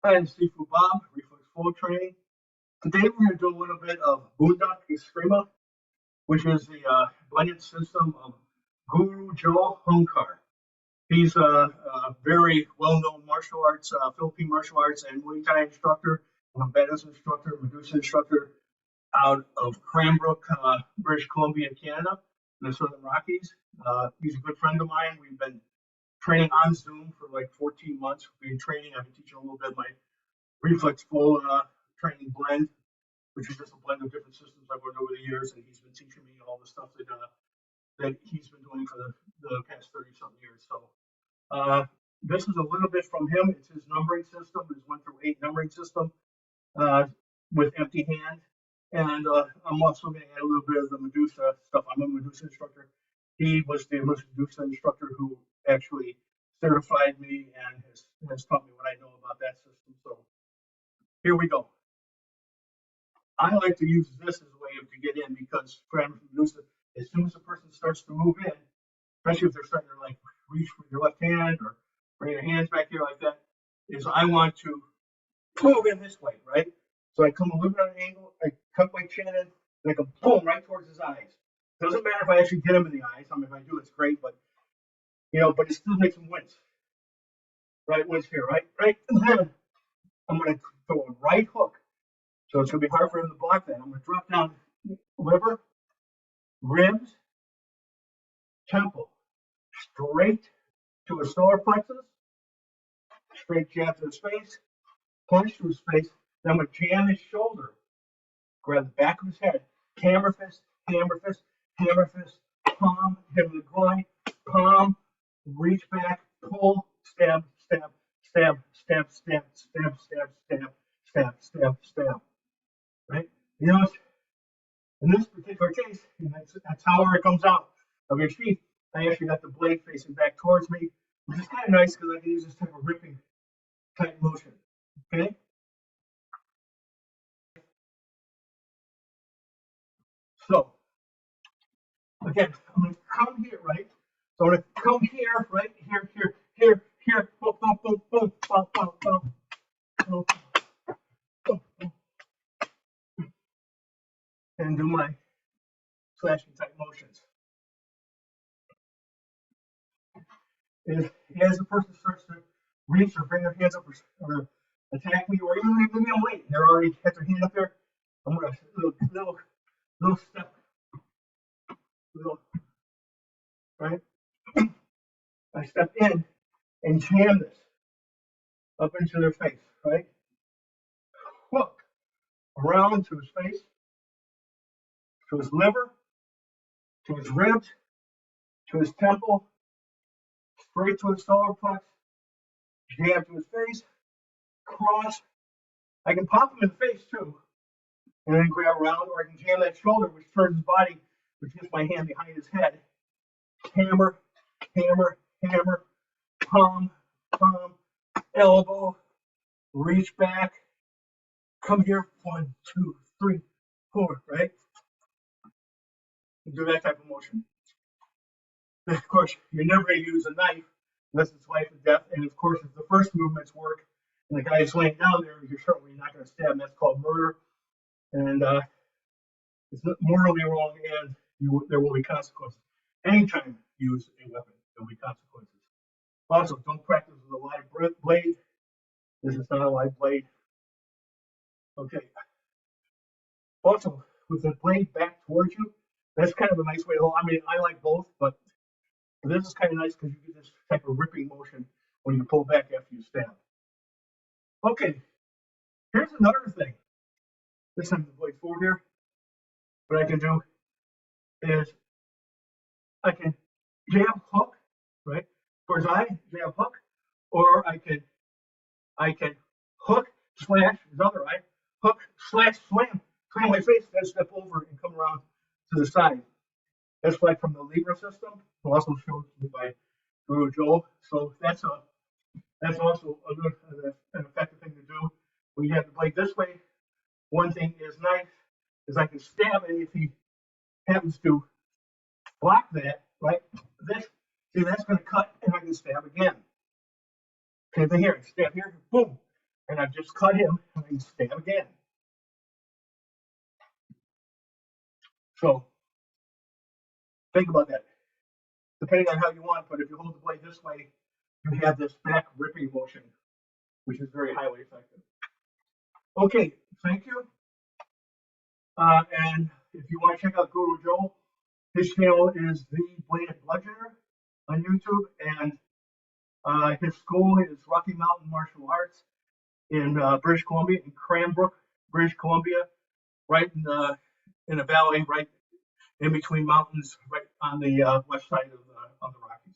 Hi, I'm Steve Bob, Reflex Flow Training. Today we're going to do a little bit of BUNDOK ESKRIMA, which is the blended system of Guro Joe HUNCAR. He's a very well-known martial arts, Philippine martial arts and Muay Thai instructor, Badass instructor, Medusa instructor out of Cranbrook, British Columbia, Canada, in the Southern Rockies. He's a good friend of mine. We've been training on Zoom for like 14 months. We've been training. I've been teaching a little bit of my Reflex Flow training blend, which is just a blend of different systems I've learned over the years, and he's been teaching me all the stuff that he's been doing for the past 30-something years. So this is a little bit from him. It's his numbering system, his 1 through 8 numbering system with empty hand. And I'm also going to add a little bit of the Medusa stuff. I'm a Medusa instructor. He was the Medusa instructor who actually certified me and has taught me what I know about that system. So here we go. I like to use this as a way to get in because for Medusa, as soon as the person starts to move in, especially if they're starting to like reach with your left hand or bring your hands back here like that, is I want to move in this way, right? So I come a little bit at an angle, I cut my chin in, and I go boom right towards his eyes. Doesn't matter if I actually get him in the eyes. I mean, if I do, it's great, but but it still makes him wince. Right, wince here, right? And then I'm going to throw a right hook. So it's going to be hard for him to block that. I'm going to drop down liver, ribs, temple, straight to his solar plexus, straight jab to his face, punch to his face. Then I'm going to jam his shoulder, grab the back of his head, hammer fist, hammer fist, hammer fist, palm, hit him in the groin, palm, reach back, pull, stab, stab, stab, stab, stab, stab, stab, stab, stab, stab, stab. Right? You know, in this particular case, that's how it comes out of your sheath. I actually got the blade facing back towards me, which is kind of nice because I can use this type of ripping type motion. Okay? So, again, I'm going to come here, right? So I'm going to come here, right? Here, here, here, here, boom, boom, boom, boom, boom, boom, boom, boom, boom, boom, and do my slashing type motions. And as the person starts to reach or bring their hands up or attack me, or even leave me on late, they're already got their hand up there. I'm gonna little step, little right. I step in and jam this up into their face, right? Hook around to his face, to his liver, to his ribs, to his temple, straight to his solar plex, jab to his face, cross. I can pop him in the face too, and then grab around, or I can jam that shoulder, which turns his body, which gets my hand behind his head. Hammer, hammer, hammer, palm, palm, elbow, reach back, come here, 1, 2, 3, 4, right? And do that type of motion. And of course, you're never going to use a knife unless it's life and death. And of course, if the first movements work and the guy's laying down there, you're certainly not going to stab him. That's called murder. And it's morally wrong, and there will be consequences. Anytime you use a weapon, there will be consequences. Also, don't practice with a live blade. This is not a live blade. Okay. Also, with the blade back towards you, that's kind of a nice way to hold. I mean, I like both, but this is kind of nice because you get this type of ripping motion when you pull back after you stab. Okay, here's another thing. This time the blade forward here. What I can do is I can jab hook, right? Towards eye, jab hook, or I can hook, slash his other eye, hook, slash, slam my face, then step over and come around to the side. That's like from the Libra system, also shown to me by Guro Joe. So that's also a good an effective thing to do. When you have the blade this way, one thing is nice is I can stab, and if he happens to block that, right? See, that's going to cut, and I can stab again. Same thing here. Stab here, boom. And I've just cut him and stab again. So think about that. Depending on how you want, but if you hold the blade this way, you have this back ripping motion, which is very highly effective. Okay, thank you. And if you want to check out Guro Joe, his channel is the Bladed Bludgeoner on YouTube, and his school is Rocky Mountain Martial Arts in British Columbia, in Cranbrook, British Columbia, right in a valley, right in between mountains, right on the west side of